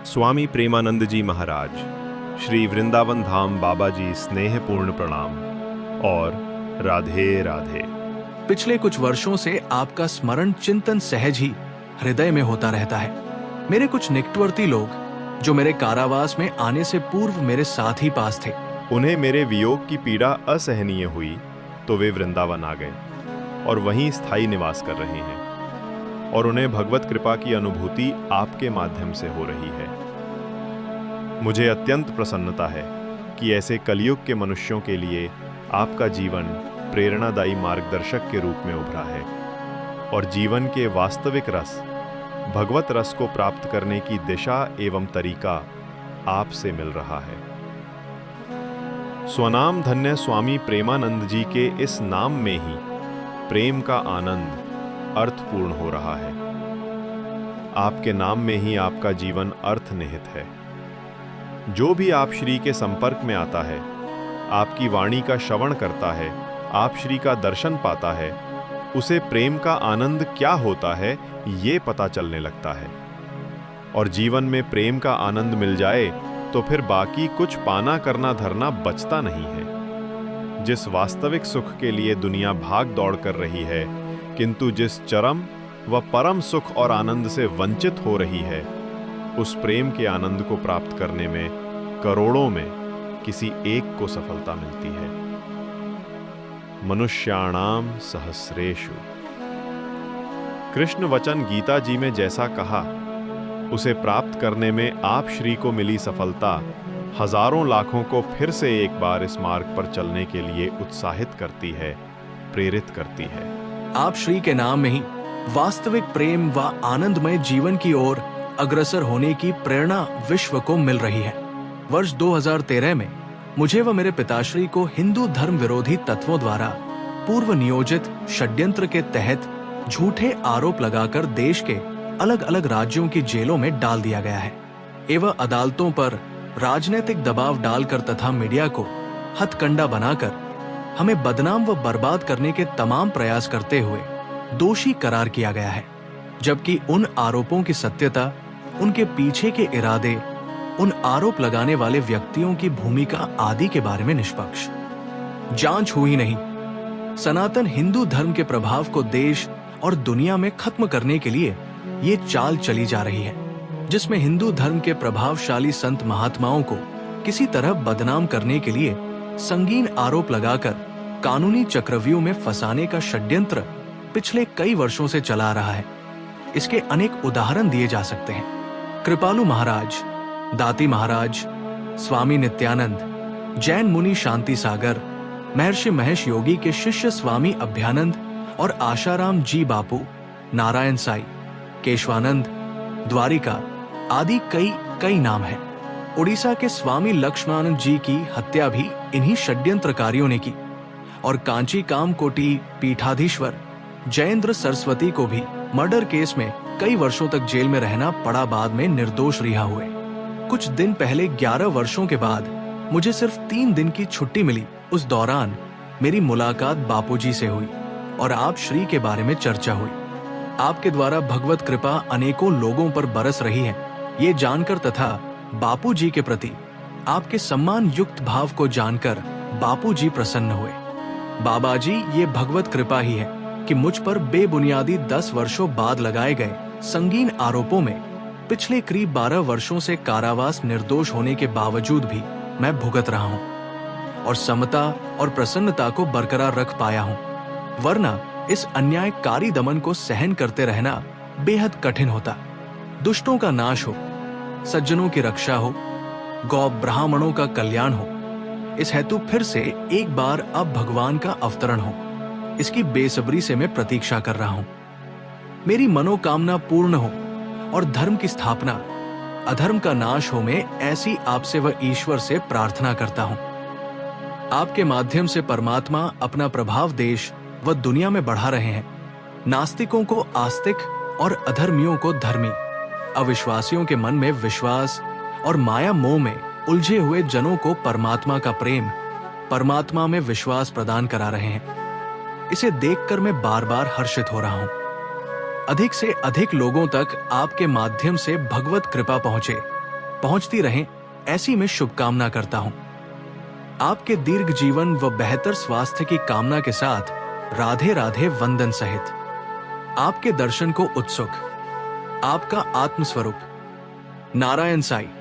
स्वामी प्रेमानंद जी महाराज, श्री वृंदावन धाम बाबा जी स्नेहपूर्ण प्रणाम और राधे राधे। पिछले कुछ वर्षों से आपका स्मरण चिंतन सहज ही हृदय में होता रहता है। मेरे कुछ निकटवर्ती लोग जो मेरे कारावास में आने से पूर्व मेरे साथ ही पास थे, उन्हें मेरे वियोग की पीड़ा असहनीय हुई तो वे वृंदावन आ गए और वहीं स्थायी निवास कर रहे हैं और उन्हें भगवत कृपा की अनुभूति आपके माध्यम से हो रही है। मुझे अत्यंत प्रसन्नता है कि ऐसे कलयुग के मनुष्यों के लिए आपका जीवन प्रेरणादायी मार्गदर्शक के रूप में उभरा है और जीवन के वास्तविक रस, भगवत रस को प्राप्त करने की दिशा एवं तरीका आपसे मिल रहा है। स्वनाम धन्य स्वामी प्रेमानंद जी के इस नाम में ही प्रेम का आनंद अर्थपूर्ण हो रहा है। आपके नाम में ही आपका जीवन अर्थ निहित है। जो भी आप श्री के संपर्क में आता है, आपकी वाणी का श्रवण करता है, आप श्री का दर्शन पाता है, उसे प्रेम का आनंद क्या होता है ये पता चलने लगता है। और जीवन में प्रेम का आनंद मिल जाए तो फिर बाकी कुछ पाना करना धरना बचता नहीं है। जिस वास्तविक सुख के लिए दुनिया भाग दौड़ कर रही है, किंतु जिस चरम व परम सुख और आनंद से वंचित हो रही है, उस प्रेम के आनंद को प्राप्त करने में करोड़ों में किसी एक को सफलता मिलती है। मनुष्याणाम सहस्रेषु। कृष्ण वचन गीता जी में जैसा कहा, उसे प्राप्त करने में आप श्री को मिली सफलता हजारों लाखों को फिर से एक बार इस मार्ग पर चलने के लिए उत्साहित करती है, प्रेरित करती है। आप श्री के नाम में ही वास्तविक प्रेम व आनंदमय जीवन की ओर अग्रसर होने की प्रेरणा विश्व को मिल रही है। वर्ष 2013 में मुझे व मेरे पिताश्री को हिंदू धर्म विरोधी तत्वों द्वारा पूर्व नियोजित षड्यंत्र के तहत झूठे आरोप लगाकर देश के अलग अलग राज्यों की जेलों में डाल दिया गया है एवं अदालतों पर राजनीतिक दबाव डालकर तथा मीडिया को हथकंडा बनाकर हमें बदनाम व बर्बाद करने के तमाम प्रयास करते हुए दोषी करार किया गया है, जबकि उन आरोपों की सत्यता, उनके पीछे के इरादे, उन आरोप लगाने वाले व्यक्तियों की भूमिका आदि के बारे में निष्पक्ष जांच हुई नहीं। सनातन हिंदू धर्म के प्रभाव को देश और दुनिया में खत्म करने के लिए ये चाल चली जा रही है, जिसमें हिंदू धर्म के प्रभावशाली संत महात्माओं को किसी तरह बदनाम करने के लिए संगीन आरोप लगाकर कानूनी चक्रव्यूह में फंसाने का षड्यंत्र पिछले कई वर्षों से चला रहा है। इसके अनेक उदाहरण दिए जा सकते हैं। कृपालु महाराज, दाती महाराज, स्वामी नित्यानंद, जैन मुनि शांति सागर, महर्षि महेश योगी के शिष्य स्वामी अभ्यानंद और आशाराम जी बापू, नारायण साई, केशवानंद, द्वारिका आदि कई नाम हैं। उड़ीसा के स्वामी लक्ष्मणानंद जी की हत्या भी इन्हीं षड्यंत्रकारियों ने की और कांची कामकोटी पीठाधीश्वर जयेंद्र सरस्वती को भी मर्डर केस में कई वर्षों तक जेल में रहना पड़ा, बाद में निर्दोष रिहा हुए। कुछ दिन पहले 11 वर्षों के बाद मुझे सिर्फ 3 दिन की छुट्टी मिली। उस दौरान मेरी मुलाकात बापूजी से हुई और आप श्री के बारे में चर्चा हुई। आपके द्वारा भगवत कृपा अनेकों लोगों पर बरस रही है, ये जानकर तथा बापूजी के प्रति आपके सम्मान युक्त भाव को जानकर बापूजी प्रसन्न हुए। बाबाजी, ये भगवत कृपा ही है कि मुझ पर बेबुनियादी 10 वर्षों बाद लगाए गए संगीन आरोपों में पिछले करीब 12 वर्षों से कारावास निर्दोष होने के बावजूद भी मैं भुगत रहा हूँ और समता और प्रसन्नता को बरकरार रख पाया हूँ, वरना इस अन्यायकारी दमन को सहन करते रहना बेहद कठिन होता। दुष्टों का नाश हो, सज्जनों की रक्षा हो, गौ ब्राह्मणों का कल्याण हो, इस हेतु फिर से एक बार अब भगवान का अवतरण हो, इसकी बेसब्री से मैं प्रतीक्षा कर रहा हूं। मेरी मनोकामना पूर्ण हो और धर्म की स्थापना, अधर्म का नाश हो, मैं ऐसी आपसे व ईश्वर से प्रार्थना करता हूं। आपके माध्यम से परमात्मा अपना प्रभाव देश व दुनिया में बढ़ा रहे हैं। नास्तिकों को आस्तिक और अधर्मियों को धर्मी, अविश्वासियों के मन में विश्वास और माया मोह में उलझे हुए जनों को परमात्मा का प्रेम, परमात्मा में विश्वास प्रदान करा रहे हैं। इसे देखकर मैं बार बार हर्षित हो रहा हूं। अधिक से अधिक लोगों तक आपके माध्यम से भगवत कृपा पहुंचे, पहुंचती रहें, ऐसी मैं शुभकामना करता हूं। आपके दीर्घ जीवन व बेहतर स्वास्थ्य की कामना के साथ राधे राधे वंदन सहित आपके दर्शन को उत्सुक आपका आत्मस्वरूप। नारायण साईं।